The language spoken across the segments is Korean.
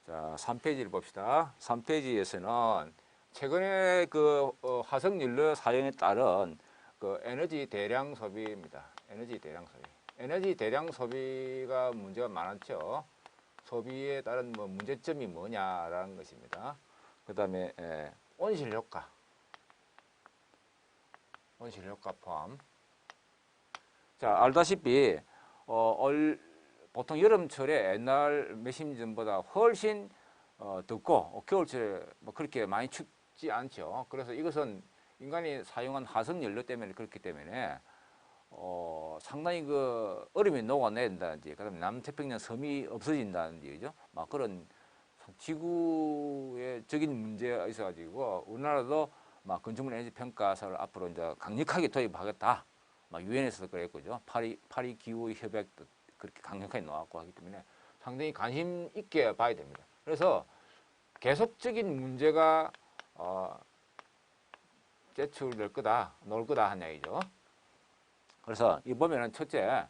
자, 3페이지를 봅시다. 3페이지에서는 최근에 그 화석연료 사용에 따른 그 에너지 대량 소비입니다. 에너지 대량 소비. 에너지 대량 소비가 문제가 많았죠. 소비에 따른 뭐 문제점이 뭐냐라는 것입니다. 그 다음에 온실 효과. 온실 효과 포함. 자, 알다시피 보통 여름철에 옛날 몇십 년 전보다 훨씬 덥고 겨울철에 뭐 그렇게 많이 춥지 않죠. 그래서 이것은 인간이 사용한 화석연료 때문에 그렇기 때문에 상당히 그 얼음이 녹아낸다든지, 그다음에 남태평양 섬이 없어진다든지, 그죠? 막 그런 지구의적인 문제가 있어가지고 우리나라도 막 건축물 에너지 평가서를 앞으로 이제 강력하게 도입하겠다. 막 유엔에서도 그랬고죠. 파리 기후 협약도 그렇게 강력하게 나왔고 하기 때문에 상당히 관심 있게 봐야 됩니다. 그래서 계속적인 문제가 제출될 거다, 나올 거다 하는 얘기죠. 그래서 이 보면은 첫째,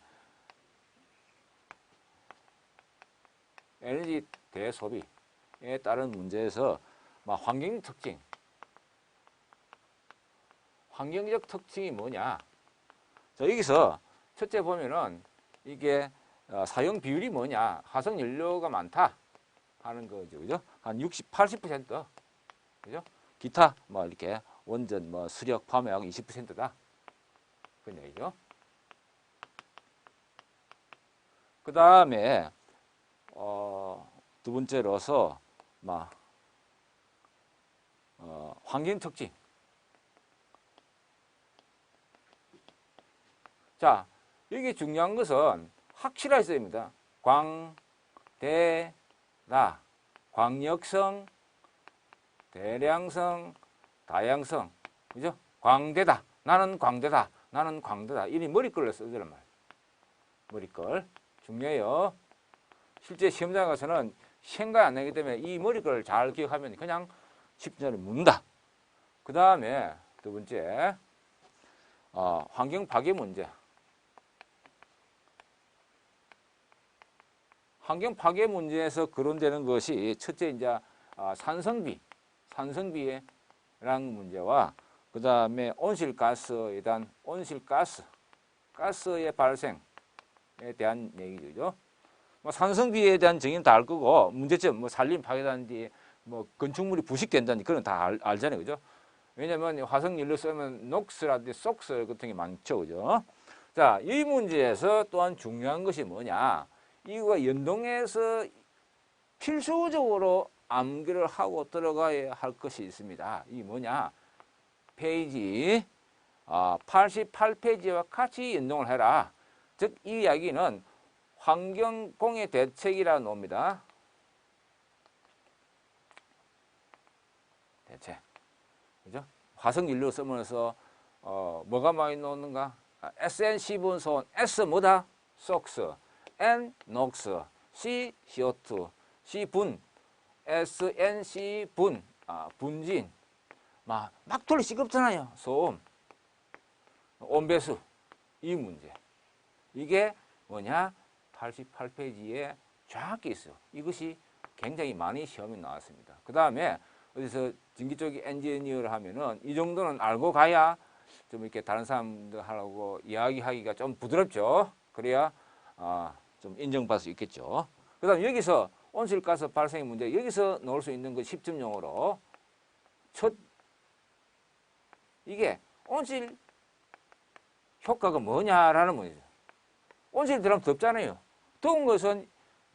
에너지 대소비에 따른 문제에서 환경 특징, 환경적 특징이 뭐냐? 자, 여기서 첫째 보면은 이게 사용 비율이 뭐냐? 화석 연료가 많다 하는 거죠, 그죠? 한 60, 80%, 그죠? 기타 뭐 이렇게 원전, 뭐 수력, 화학 20%다. 그런 얘기죠. 그 다음에 두 번째로서 환경 특징. 자, 여기 중요한 것은 확실하게 써야 됩니다. 광대다, 광역성, 대량성, 다양성, 그죠? 광대다, 나는 광대다, 나는 광대다. 이리 머리글로 쓰더란 말이에요. 머리글 중요해요. 실제 시험장에 가서는 생각 안 나기 때문에 이 머리글을 잘 기억하면 그냥 10분짜리 묻는다. 그 다음에 두 번째, 환경 파괴 문제. 환경 파괴 문제에서 거론되는 것이 첫째 이제 산성비라는 문제와 그 다음에 온실가스에 대한 가스의 발생에 대한 얘기죠. 산성비에 대한 정의는 다 알 거고, 문제점, 산림 파괴다든지, 건축물이 부식된다든지, 그런 다 알잖아요. 그죠? 왜냐면 화석연료 쓰면 녹스라든지 속스 같은 게 많죠. 그죠? 자, 이 문제에서 또한 중요한 것이 뭐냐? 이거가 연동해서 필수적으로 암기를 하고 들어가야 할 것이 있습니다. 이 뭐냐? 페이지 88페이지와 같이 연동을 해라. 즉, 이 이야기는 환경공해 대책이라 놉니다. 대책. 그죠? 화석연료 쓰면서 뭐가 많이 나오는가? SN 분소원, S 뭐다? 속스, N 녹스, C CO2, C 분, SNC 분, 분진. 막 돌리 시끄럽잖아요. 소음, 온배수. 이 문제. 이게 뭐냐? 88페이지에 정확히 있어요. 이것이 굉장히 많이 시험에 나왔습니다. 그 다음에 어디서 전기 쪽에 엔지니어를 하면은 이 정도는 알고 가야 좀 이렇게 다른 사람들하고 이야기하기가 좀 부드럽죠. 그래야 좀 인정받을 수 있겠죠. 그 다음 여기서 온실가스 발생의 문제, 여기서 넣을 수 있는 그 10점용으로 이게 온실 효과가 뭐냐라는 문제죠. 온실 들어가면 덥잖아요. 더운 것은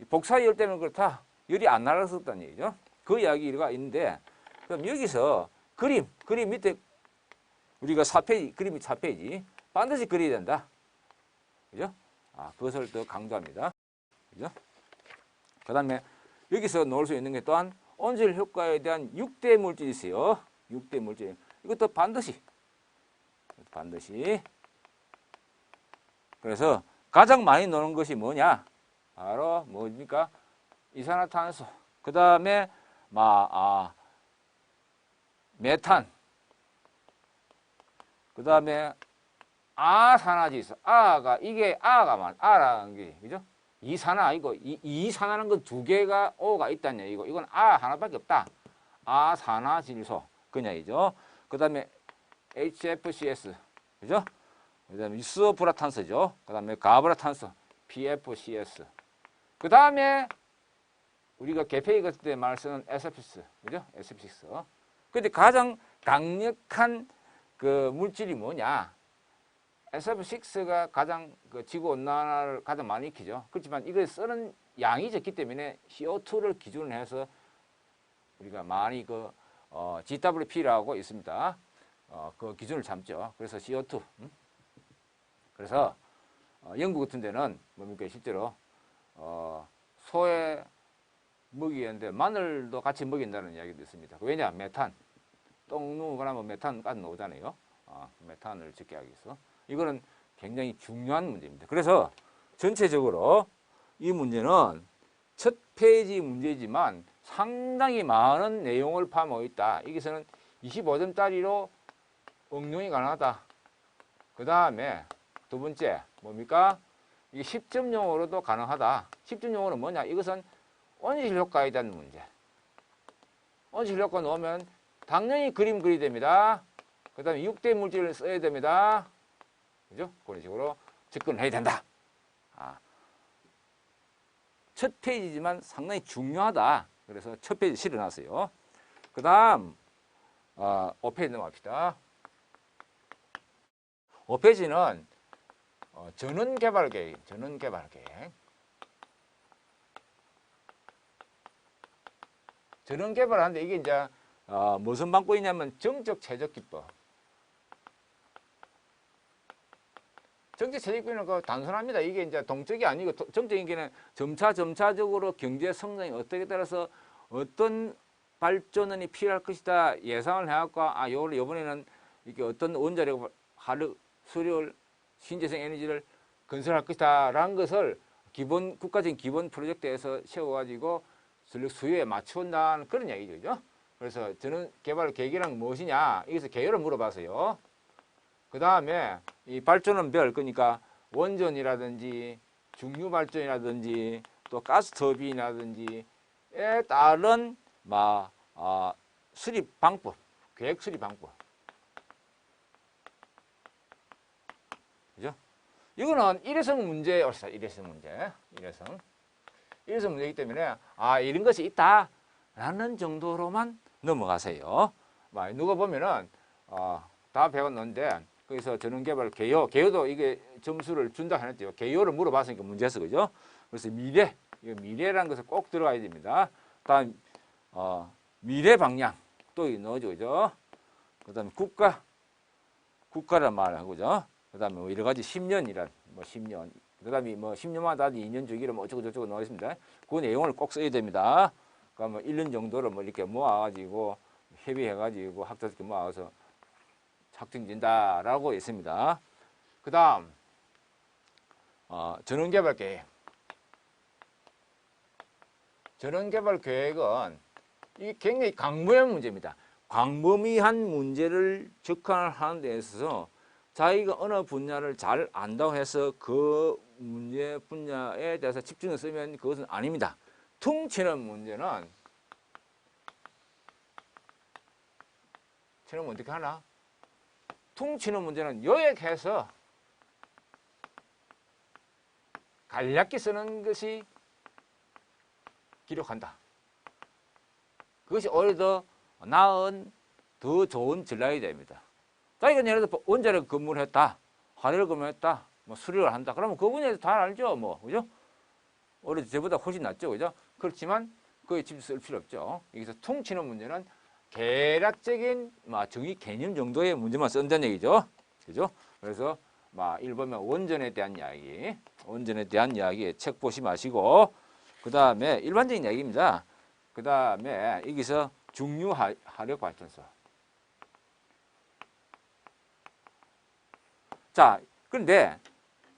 복사열 때문에 그렇다. 열이 안 날아갔다는 얘기죠. 그 이야기가 있는데, 그럼 여기서 그림 밑에 우리가 4페이지, 그림이 4페이지 반드시 그려야 된다. 그죠? 그것을 더 강조합니다. 그죠? 그 다음에 여기서 넣을 수 있는 게 또한 온실 효과에 대한 6대 물질이 있어요. 6대 물질. 이것도 반드시. 그래서 가장 많이 넣는 것이 뭐냐? 바로 뭡니까? 이산화탄소. 그 다음에 메탄. 그 다음에 아산화질소. 이게 아가 아라는 게, 그죠? 이산화 아니고 이산화라는 건 두 개가 O가 있다는 얘기고 이건 아 하나밖에 없다. 아산화질소 그 얘기죠. 그 다음에 HFCS 그죠? 그 다음에 유수불화탄소죠. 그 다음에 가불화탄소 PFCS 그 다음에 우리가 개폐기 같은 때 말 쓰는 SF6 그죠? SF6 근데 가장 강력한 그 물질이 뭐냐? SF6가 가장 그 지구 온난화를 가장 많이 일으키죠. 그렇지만 이걸 쓰는 양이 적기 때문에 CO2를 기준으로 해서 우리가 많이 그 GWP라고 있습니다. 그 기준을 잡죠. 그래서 CO2. 그래서 영국 같은 데는 뭡니까 실제로 소에 먹이는데 마늘도 같이 먹인다는 이야기도 있습니다. 왜냐? 메탄. 똥 누우고 나면 메탄까지 나오잖아요. 메탄을 적게 하기 위해서. 이거는 굉장히 중요한 문제입니다. 그래서 전체적으로 이 문제는 첫 페이지 문제지만 상당히 많은 내용을 파먹고 있다. 여기서는 25점짜리로 응용이 가능하다. 그 다음에 두 번째 뭡니까? 이게 10점용으로도 가능하다. 10점용으로는 뭐냐? 이것은 온실 효과에 대한 문제. 온실 효과 넣으면 당연히 그림 그려야 됩니다. 그 다음에 6대 물질을 써야 됩니다. 그죠? 그런 식으로 접근을 해야 된다. 첫 페이지지만 상당히 중요하다. 그래서 첫 페이지 실어놨어요. 그 다음 5페이지 넘어갑시다. 5페이지는 전원개발계획. 전원개발하는데 이게 이제 무슨 방법이 있냐면 정적 최적기법. 정책 최적기법은 그 단순합니다. 이게 이제 동적이 아니고 정적인 게는 점차적으로 경제 성장이 어떻게 따라서 어떤 발전원이 필요할 것이다 예상을 해갖고 요번에는 이게 어떤 원자력, 화력, 수력, 신재생 에너지를 건설할 것이다 라는 것을 국가적인 기본 프로젝트에서 세워가지고 전력 수요에 맞춘다는 그런 얘기죠. 그죠? 그래서 저는 개발 계획이란 무엇이냐 여기서 개요를 물어봐서요. 그 다음에 이 발전원별 그러니까 원전이라든지 중류발전이라든지 또 가스터빈이라든지에 따른 수립 방법, 계획 수립 방법. 그죠? 이거는 일회성 문제에 옳다. 일회성 문제이기 때문에 이런 것이 있다라는 정도로만 넘어가세요. 누가 보면은 다 배웠는데 거기서 전원개발 개요도 이게 점수를 준다 했죠. 개요를 물어봤으니까 문제였어, 그죠? 그래서 미래라는 것을 꼭 들어가야 됩니다. 다음 미래 방향 또 넣어줘, 그죠? 그다음에 국가란 말을 하고, 그죠? 그다음에 여러 가지 10년이란 10년. 그다음에 10년마다 2년 주기로 어쩌고 저쩌고 넣었습니다. 그 내용을 꼭 써야 됩니다. 그러니까 1년 정도를 이렇게 모아가지고 협의해가지고 학자들끼리 모아서 확정진다라고 있습니다. 그 다음 전원개발 계획. 전원개발 계획은 이게 굉장히 광범위한 문제입니다. 광범위한 문제를 접근하는 데 있어서 자기가 어느 분야를 잘 안다고 해서 그 문제 분야에 대해서 집중해서 쓰면 그것은 아닙니다. 퉁치는 문제는 어떻게 하나? 퉁치는 문제는 요약해서 간략히 쓰는 것이 기록한다. 그것이 오히려 더 나은, 더 좋은 전략이 됩니다. 자기가 예를 들어 원자력 근무를 했다, 화력을 근무했다, 수력을 한다. 그러면 그 분야에서 다 알죠, 그죠? 오히려 저보다 훨씬 낫죠, 그죠? 그렇지만 그에 집중 쓸 필요 없죠. 여기서 퉁치는 문제는 개략적인 정의 개념 정도의 문제만 쓴다는 얘기죠. 그죠? 그래서 1번은 원전에 대한 이야기 책 보시 마시고 그 다음에 일반적인 이야기입니다. 그 다음에 여기서 중류하력 발전소. 자, 그런데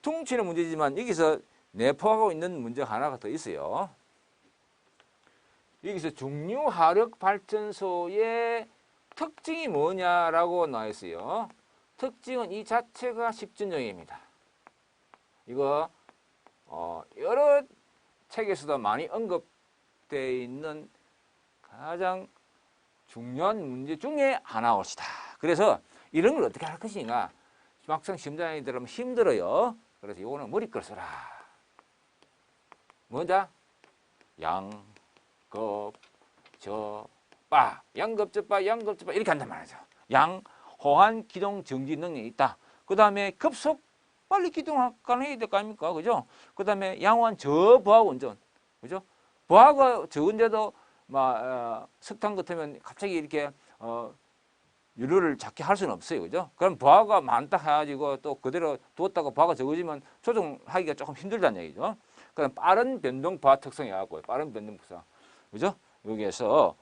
퉁치는 문제지만 여기서 내포하고 있는 문제가 하나가 더 있어요. 여기서 중류하력 발전소의 특징이 뭐냐라고 나와 있어요. 특징은 이 자체가 10전형입니다. 이거 여러 책에서도 많이 언급되어 있는 가장 중요한 문제 중에 하나 올 것이다. 그래서 이런 걸 어떻게 할 것인가. 막상 시험장에 들어가면 힘들어요. 그래서 이거는 머리 걸 써라. 뭐다? 양급저빠, 양급저빠, 양급저빠 이렇게 한단 말이죠. 양, 호환, 기동, 정지 능력이 있다. 그 다음에 급속, 빨리 기동 가능해야 될 거 아닙니까? 그죠? 그 다음에 양호한 저부하고 운전. 그죠? 부하가 적은데도 석탄 같으면 갑자기 이렇게 유료를 작게 할 수는 없어요. 그죠? 그럼 부하가 많다 해가지고 또 그대로 두었다가 부하가 적어지면 조정하기가 조금 힘들다는 얘기죠. 그럼 빠른 변동 부하 특성이 갖고 빠른 변동 특성. 그죠? 여기에서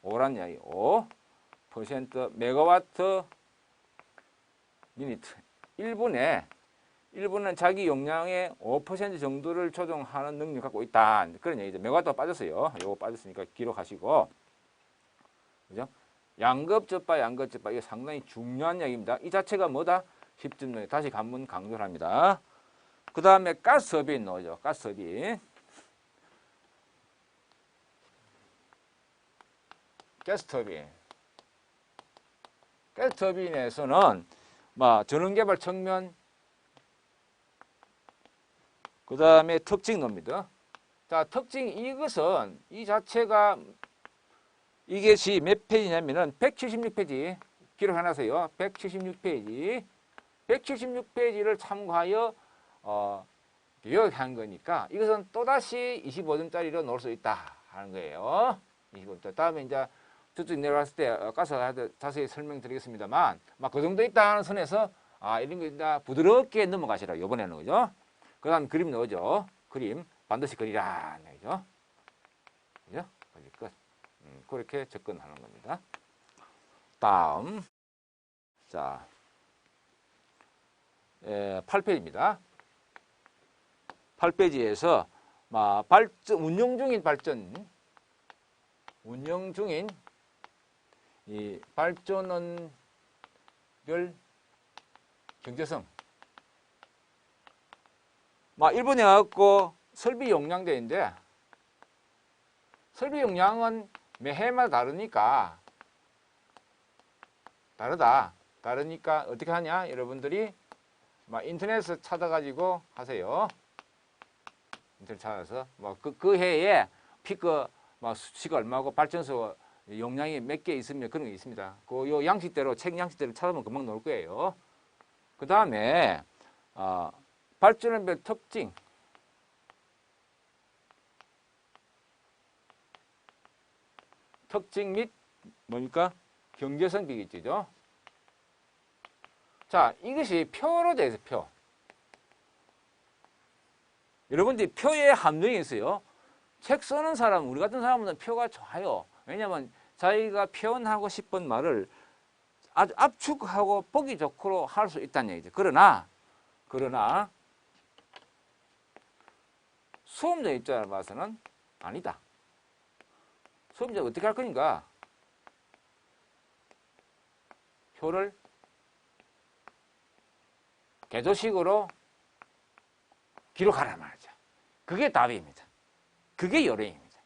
5란 이야기. 5% 메가와트 미니트. 1분은 자기 용량의 5% 정도를 조정하는 능력을 갖고 있다. 그런 얘기죠. 메가와트가 빠졌어요. 요거 빠졌으니까 기록하시고. 그죠? 양급저빠, 양급저빠. 이게 상당히 중요한 얘기입니다. 이 자체가 뭐다? 10점 다시 한번 강조를 합니다. 그 다음에 가스터빈 넣어죠. 가스터빈. 가스터빈에서는 전원개발 측면, 그 다음에 특징 넣습니다. 자, 특징 이것은 이 자체가 이것이 몇 페이지냐면은 176페이지 기록해놨어요. 176페이지. 176페이지를 참고하여 요약한 거니까 이것은 또다시 25점짜리로 넣을 수 있다 하는 거예요. 25점. 다음에 이제 저쪽 내려갔을 때 가서 자세히 설명드리겠습니다만 그 정도 있다는 선에서 이런 거 이제 부드럽게 넘어가시라. 이번에는 그죠? 그 다음 그림 넣어줘. 그림 반드시 그리라. 그죠? 그죠? 끝. 그렇게 접근하는 겁니다. 다음. 자, 8페이지입니다. 8페이지에서 운영 중인 이 발전원별 경제성. 1번에 갖고 설비 용량 되는데 설비 용량은 매 해마다 다르니까 다르니까 어떻게 하냐? 여러분들이 인터넷에서 찾아가지고 하세요. 인터넷 찾아서 그 해에 피크 수치가 얼마고 발전소 용량이 몇 개 있으면 그런 게 있습니다. 요 양식대로 책 양식대로 찾아보면 금방 나올 거예요. 그 다음에 발전원별 특징 및 뭡니까? 경제성 비기죠. 자, 이것이 표로 되어 있어요. 표. 여러분들이 표에 함정이 있어요. 책 쓰는 사람, 우리 같은 사람은 표가 좋아요. 왜냐하면 자기가 표현하고 싶은 말을 아주 압축하고 보기 좋고 할 수 있다는 얘기죠. 그러나 수험자 입장을 봐서는 아니다. 수험자가 어떻게 할 거니까 표를 개조식으로 기록하란 말이죠. 그게 답입니다. 그게 요령입니다.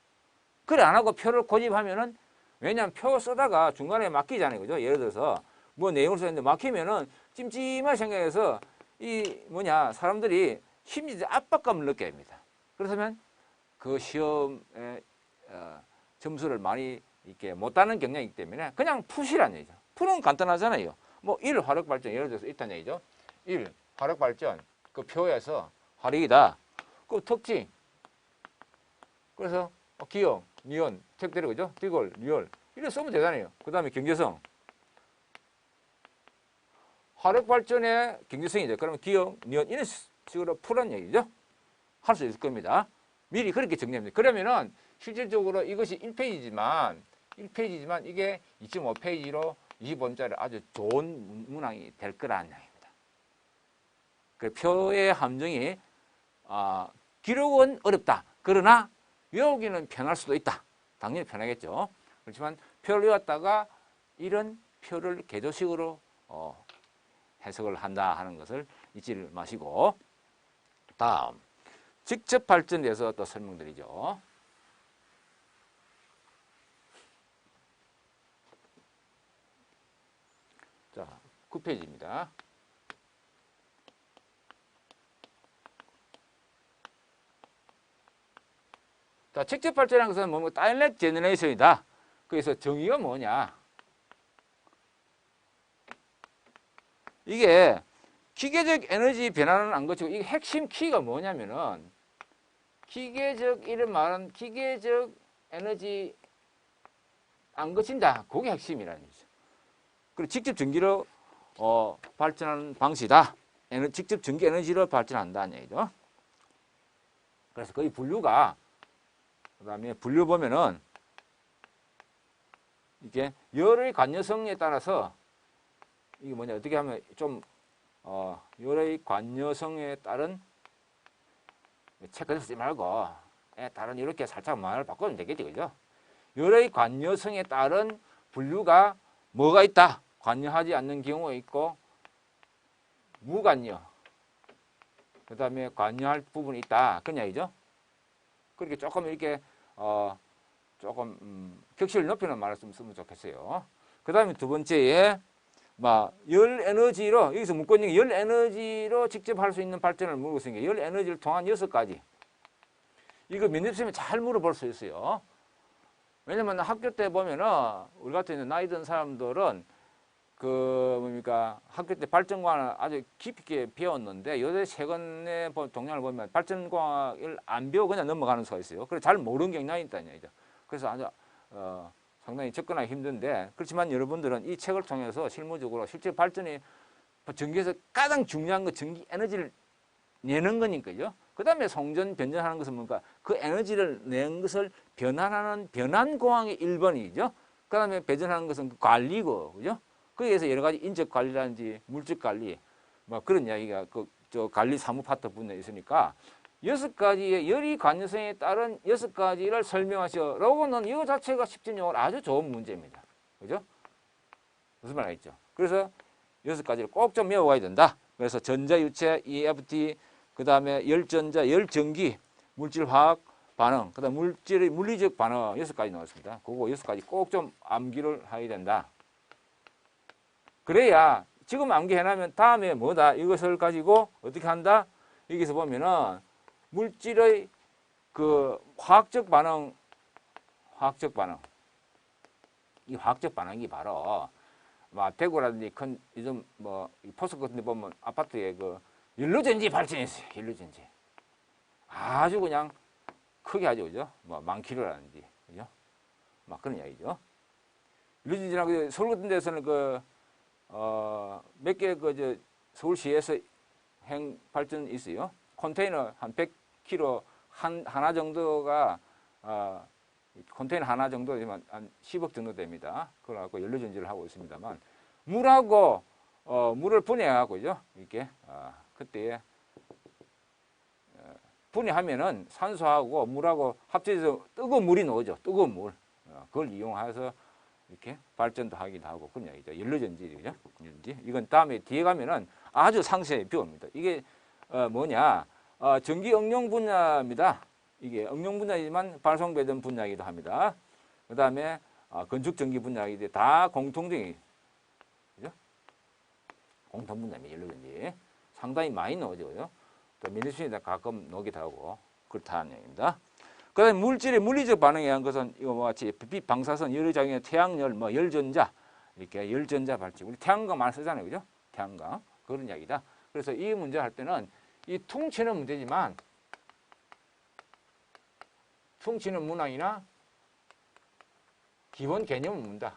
그래 안 하고 표를 고집하면은 왜냐하면 표 쓰다가 중간에 막히잖아요. 그죠? 예를 들어서 내용을 썼는데 막히면은 찜찜하게 생각해서 사람들이 심리적 압박감을 느껴야 합니다. 그렇다면 그 시험에 점수를 많이 이렇게 못 따는 경향이 있기 때문에 그냥 푸시라는 얘기죠. 푸는 간단하잖아요. 1 화력발전 예를 들어서 있다는 얘기죠. 1 화력발전 그 표에서 화력이다. 그 특징. 그래서 기역, 니온, 책대로 그죠? 디골, 리얼 이래 쓰면 되잖아요. 그 다음에 경제성. 화력발전의 경제성이죠. 그러면 기역, 니온 이런 식으로 풀란 얘기죠. 할 수 있을 겁니다. 미리 그렇게 정리합니다. 그러면은 실질적으로 이것이 1페이지지만 이게 2.5페이지로 25분짜리 아주 좋은 문항이 될 거라는 얘기입니다. 그 표의 함정이 기록은 어렵다. 그러나 외우기는 편할 수도 있다. 당연히 편하겠죠. 그렇지만 표를 외웠다가 이런 표를 개조식으로 해석을 한다 하는 것을 잊지 마시고 다음 직접 발전에 대해서 또 설명드리죠. 자, 9페이지입니다. 자, 직접 발전하는 것은 뭐 다이렉트 제너레이션이다. 그래서 정의가 뭐냐? 이게 기계적 에너지 변화는 안 거치고 이게 핵심 키가 뭐냐면은 기계적 이런 말은 기계적 에너지 안 거친다. 그게 핵심이라는 거죠. 그리고 직접 전기로 발전하는 방식이다. 직접 전기 에너지로 발전한다는 얘기죠. 그래서 거의 분류가 그다음에 분류 보면은 이게 열의 관여성에 따라서 이게 뭐냐 어떻게 하면 좀 열의 관여성에 따른 체크를 쓰지 말고 다른 이렇게 살짝 말을 바꾸면 되겠죠, 그죠? 열의 관여성에 따른 분류가 뭐가 있다? 관여하지 않는 경우가 있고 무관여. 그다음에 관여할 부분이 있다. 그런 이야기죠. 그렇게 조금 이렇게 조금 격식을 높이는 말을 좀 쓰면 좋겠어요. 그다음에 두 번째에 열 에너지로 여기서 묻고 있는 게 열 에너지로 직접 할 수 있는 발전을 물고 있으니까 열 에너지를 통한 6가지. 이거 면접시험에 잘 물어볼 수 있어요. 왜냐면 학교 때 보면은 우리 같은 나이 든 사람들은 학교 때 발전과학을 아주 깊이 있게 배웠는데 요새 최근에 동향을 보면 발전과학을 안 배우고 그냥 넘어가는 수가 있어요. 그래서 잘 모르는 경향이 있다는 얘기죠. 그래서 아주 상당히 접근하기 힘든데 그렇지만 여러분들은 이 책을 통해서 실무적으로 실제 발전이 전기에서 가장 중요한 건 전기 에너지를 내는 거니까요. 그 다음에 송전, 변전하는 것은 뭔가 그 에너지를 낸 것을 변환하는 변환공학의 1번이죠. 그 다음에 배전하는 것은 그 관리고, 그죠? 거기에서 여러 가지 인적 관리라든지 물질 관리, 그런 이야기가 저 관리 사무 파트 분야에 있으니까 6가지의 열이 관여성에 따른 6가지를 설명하시라고는 이거 자체가 십진용어로 아주 좋은 문제입니다. 그죠? 무슨 말 알겠죠? 그래서 6가지를 꼭 좀 외워가야 된다. 그래서 전자유체, EFT, 그 다음에 열전자, 열전기, 물질화학 반응, 그 다음 물질의 물리적 반응 6가지 나왔습니다. 그거 6가지 꼭 좀 암기를 해야 된다. 그래야 지금 암기해놓으면 다음에 뭐다? 이것을 가지고 어떻게 한다? 여기서 보면은 물질의 그 화학적 반응, 이 화학적 반응이 바로 대구라든지 큰 요즘 포스코 같은 데 보면 아파트에 그 연료전지 발전했어요. 연료전지. 아주 그냥 크게 하죠. 그죠? 많기로라든지. 그죠? 그런 이야기죠. 연료전지나 서울 같은 데서는 몇 개 서울시에서 행 발전 있어요. 컨테이너 한 100kg 하나 정도가 컨테이너 하나 정도지만 한 10억 정도 됩니다. 그걸 갖고 연료전지를 하고 있습니다만 물하고 물을 분해하고죠. 이렇게 그때 분해하면은 산소하고 물하고 합쳐져서 뜨거운 물이 나오죠. 뜨거운 물. 그걸 이용해서 이렇게 발전도 하기도 하고 그런 얘기죠. 연료전지죠. 이건 다음에 뒤에 가면은 아주 상세히 배웁니다. 이게 뭐냐? 전기 응용 분야입니다. 이게 응용 분야이지만 발송 배전 분야이기도 합니다. 그 다음에 건축 전기 분야이기 다 공통적인 그죠? 공통 분야입니다. 연료전지 상당히 많이 나오죠. 그죠? 또 밀리수에다 가끔 나오기도 하고 그렇다는 얘기입니다. 그 다음에 물질의 물리적 반응에 의한 것은 이거 같이 빛 방사선 열의작용의 태양열, 열전자 이렇게 열전자 발전. 우리 태양광 많이 쓰잖아요, 그죠? 태양광 그런 이야기다. 그래서 이 문제 할 때는 이 퉁치는 문제지만 퉁치는 문항이나 기본 개념을 묻는다.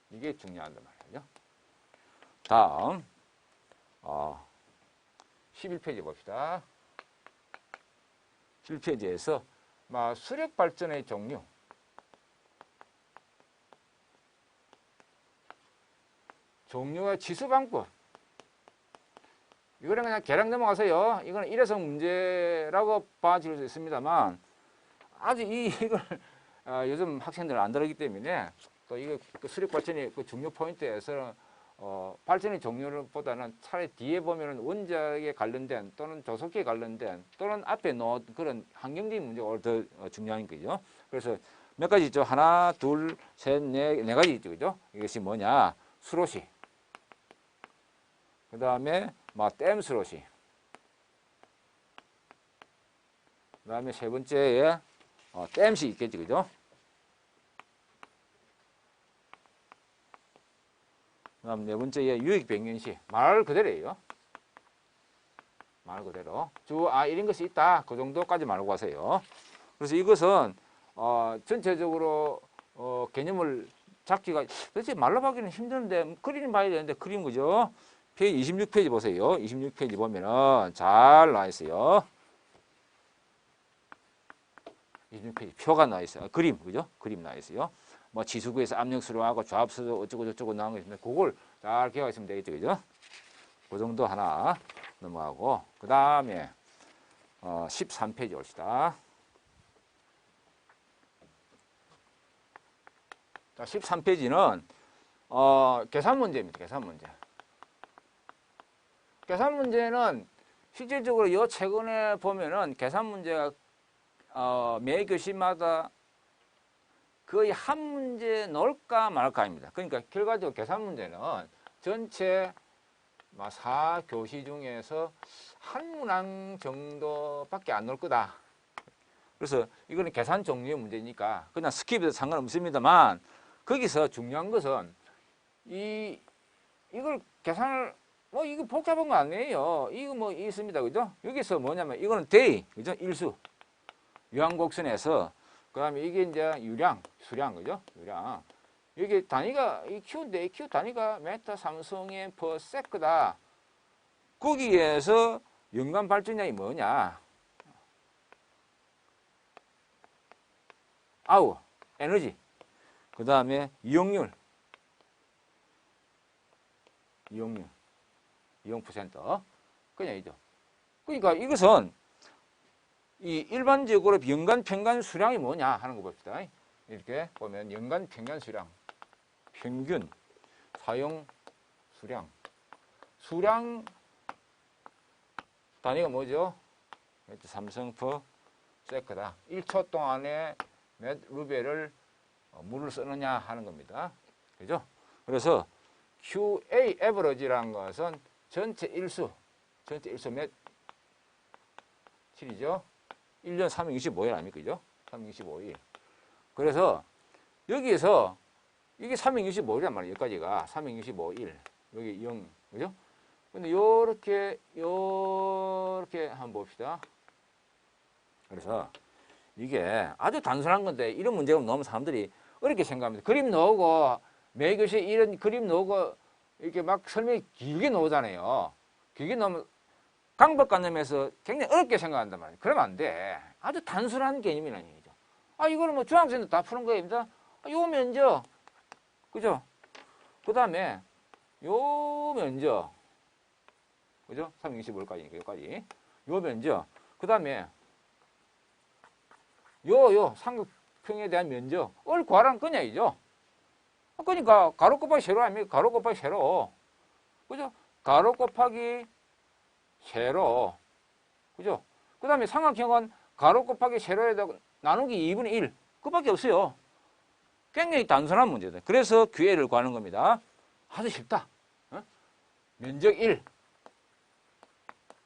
이게 중요하단 말이죠. 다음 11페이지 봅시다. 11페이지에서 수력 발전의 종류. 종류와 치수 방법. 이거는 그냥 계량 넘어가세요. 이거는 일회성 문제라고 봐줄 수 있습니다만 아직 이걸 요즘 학생들은 안 들었기 때문에 또 이거 수력 발전의 그 중요 포인트에서 발전의 종류보다는 차라리 뒤에 보면은 원자력에 관련된 또는 조속기에 관련된 또는 앞에 놓은 그런 환경적인 문제가 더 중요한 거죠. 그래서 몇 가지 있죠. 하나, 둘, 셋, 네 가지 있죠. 그죠? 이것이 뭐냐? 스롯이. 그 다음에 댐 스롯이. 그 다음에 세 번째에 댐시 있겠지. 그죠? 그 다음 네 번째에 유익 변경시. 말 그대로예요. 말 그대로. 이런 것이 있다. 그 정도까지 알고 가세요. 그래서 이것은, 전체적으로, 개념을 잡기가, 도대체 말로 하기는 힘드는데, 그림 봐야 되는데, 그림, 그죠? 페이지 26페이지 보세요. 26페이지 보면은 잘 나와 있어요. 26페이지 표가 나와 있어요. 그림, 그죠? 그림 나와 있어요. 뭐 지수구에서 압력 수렴하고 좌합수도 어쩌고 저쩌고 나온 거 있는데, 그걸 잘 기억하시면 되겠죠, 그죠? 그 정도 하나 넘어가고, 그 다음에, 13페이지 옵시다. 자, 13페이지는, 계산 문제입니다. 계산 문제. 계산 문제는 실질적으로 요 최근에 보면은 계산 문제가 매 교시마다 거의 한 문제 넣을까 말까입니다. 그러니까 결과적으로 계산 문제는 전체 4교시 중에서 한 문항 정도밖에 안 넣을 거다. 그래서 이거는 계산 종류의 문제니까 그냥 스킵해도 상관없습니다만 거기서 중요한 것은 이걸 계산을 이거 복잡한 거 아니에요. 이거 있습니다. 그죠? 여기서 뭐냐면 이거는 day, 그죠? 일수. 유한곡선에서 그다음에 이게 이제 유량, 수량, 그죠? 유량. 이게 단위가 이 Q인데 이 Q 단위가 메타 삼성의 per sec다. 거기에서 연간 발전량이 뭐냐? 아우, 에너지. 그다음에 이용률. 이용 퍼센트. 그냥 이죠. 그러니까 이것은 이 일반적으로 연간 평균 수량이 뭐냐 하는 거 봅시다. 이렇게 보면 연간 평균 수량, 평균 사용 수량 단위가 뭐죠? 삼성 per sec다. 1초 동안에 몇 루벨을 물을 쓰느냐 하는 겁니다. 그죠? 그래서 QA average라는 것은 전체 일수 몇 7이죠? 1년 365일 아닙니까? 그죠? 365일. 그래서 여기에서 이게 365일이란 말이에요. 여기까지가 365일. 여기 0. 그죠? 근데 요렇게 한번 봅시다. 그래서 이게 아주 단순한 건데 이런 문제가 너무 사람들이 어렵게 생각합니다. 그림 넣고 매 교시에 이런 그림 넣고 이렇게 막 설명이 길게 나오잖아요. 길게 나오면 강박관념에서 굉장히 어렵게 생각한단 말이에요. 그러면 안 돼. 아주 단순한 개념이라는 얘기죠. 이거는 중학생도 다 푸는 거입니다. 요 면적. 그죠? 그 다음에 요 면적. 그죠? 325까지니까 여기까지. 요 면적. 그 다음에 요 삼각형에 대한 면적을 구하라는 거냐이죠. 그러니까 가로 곱하기 세로 아닙니까? 가로 곱하기 세로. 그죠? 가로 곱하기 세로. 그죠? 그 다음에 삼각형은 가로 곱하기 세로에다가 나누기 2분의 1. 그밖에 없어요. 굉장히 단순한 문제다. 그래서 QA를 구하는 겁니다. 아주 쉽다. 면적 1.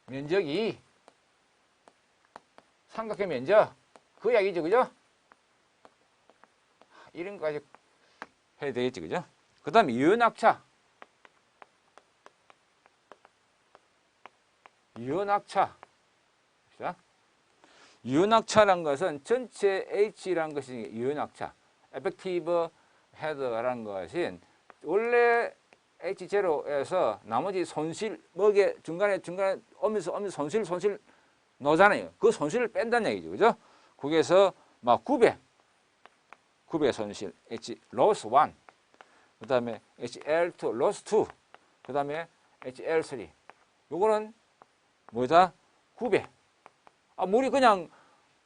면적 2. 삼각형 면적. 그 이야기죠. 그죠? 이런 거까지 해야 되겠지. 그죠? 그 다음에 유연학차. 유연학차란 것은 전체 H라는 것이 유연학차. 에펙티브 헤드라는 것은 원래 H0에서 나머지 손실, 먹에 중간에 오면서 손실 넣잖아요. 그 손실을 뺀다는 얘기죠. 그죠? 거기에서 막 9배 손실, H loss 1, 그 다음에 HL2 loss 2, 그 다음에 HL3. 요거는 뭐다? 9배. 물이 그냥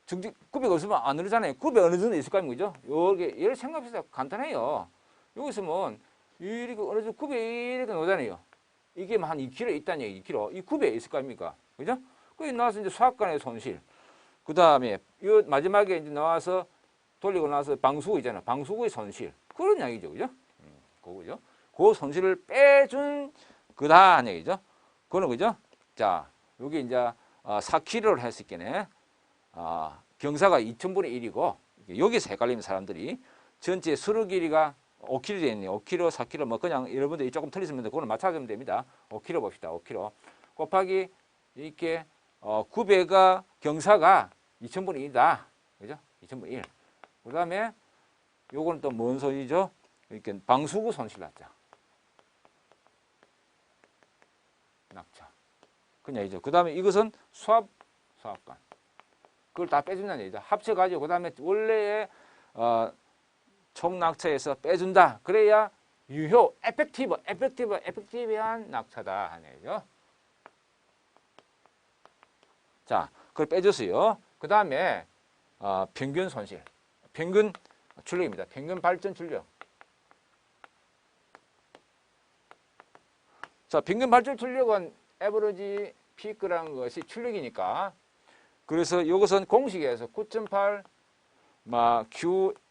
9배가 없으면 안 흐르잖아요. 9배 어느 정도 있을 거 아닙니까? 그죠? 요게, 얘를 생각해서 간단해요. 여기서 뭐, 이렇게 어느 정도 굽에 이렇게 나오잖아요. 이게 한 2kg 있다는 얘기, 2kg. 이 굽에 있을 거 아닙니까? 그죠? 그게 나와서 이제 수학관의 손실. 그 다음에 이 마지막에 이제 나와서 돌리고 나서 방수구 있잖아. 방수구의 손실. 그런 이야기죠. 그죠? 그거죠. 그 손실을 빼준 그다 하는 얘기죠. 그거는 그죠? 자, 여기 이제 4kg를 했을 게네. 경사가 2000분의 1이고 여기서 헷갈리는 사람들이 전체 수로 길이가 5kg 되어 있네요. 5kg, 4kg 뭐 그냥 여러분들이 조금 틀리시면 그거는 맞춰주면 됩니다. 5kg 봅시다. 5kg 곱하기 이렇게 9배가 경사가 2000분의 1이다. 그죠? 2000분의 1. 그 다음에 요거는 또 뭔 소리죠? 이렇게 방수구 손실 났죠. 낙차. 그냥 이죠. 그 다음에 이것은 수압관. 그걸 다 빼준다는 얘기죠. 합쳐가지고 그 다음에 원래의 총 낙차에서 빼준다. 그래야 유효, 에펙티브한 낙차다 하는 얘기죠. 자, 그걸 빼줬어요. 그 다음에 평균 손실, 평균 출력입니다. 평균 발전 출력. 자, 평균 발전 출력은 에버리지 피크라는 것이 출력이니까. 그래서 이것은 공식에서 9.8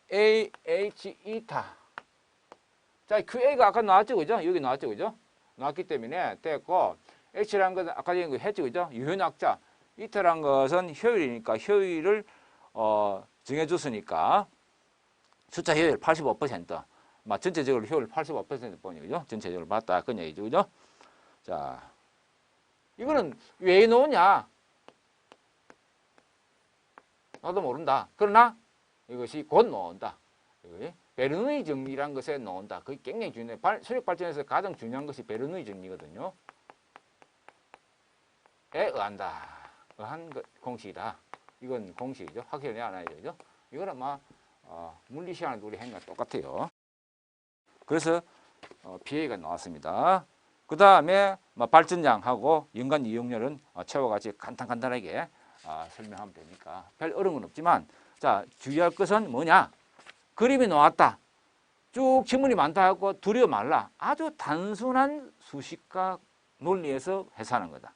QAH2타. 자, QA가 아까 나왔죠, 그죠? 여기 나왔죠, 그죠? 나왔기 때문에 됐고, H라는 것은 아까 얘기 했죠, 그죠? 유효낙차. 이타란 것은 효율이니까 효율을 정해줬으니까 숫자 효율 85%. 전체적으로 효율 85% 보니, 그죠? 전체적으로 맞다. 그런 얘기죠, 그죠? 자, 이거는 왜 넣느냐? 나도 모른다. 그러나 이것이 곧 나온다. 베르누이 정리란 것에 나온다. 그게 굉장히 중요해요. 수력 발전에서 가장 중요한 것이 베르누이 정리거든요. 에 의한다. 의한 공식이다. 이건 공식이죠. 확실히 내놔야 되죠. 이거는 물리 시간에 우리 행과 똑같아요. 그래서 PA가 나왔습니다. 그 다음에 발전량하고 연간 이용률은 채와 같이 간단하게 설명하면 되니까 별 어려운 건 없지만, 자, 주의할 것은 뭐냐? 그림이 나왔다. 쭉 지문이 많다 하고 두려워 말라. 아주 단순한 수식과 논리에서 해석하는 거다.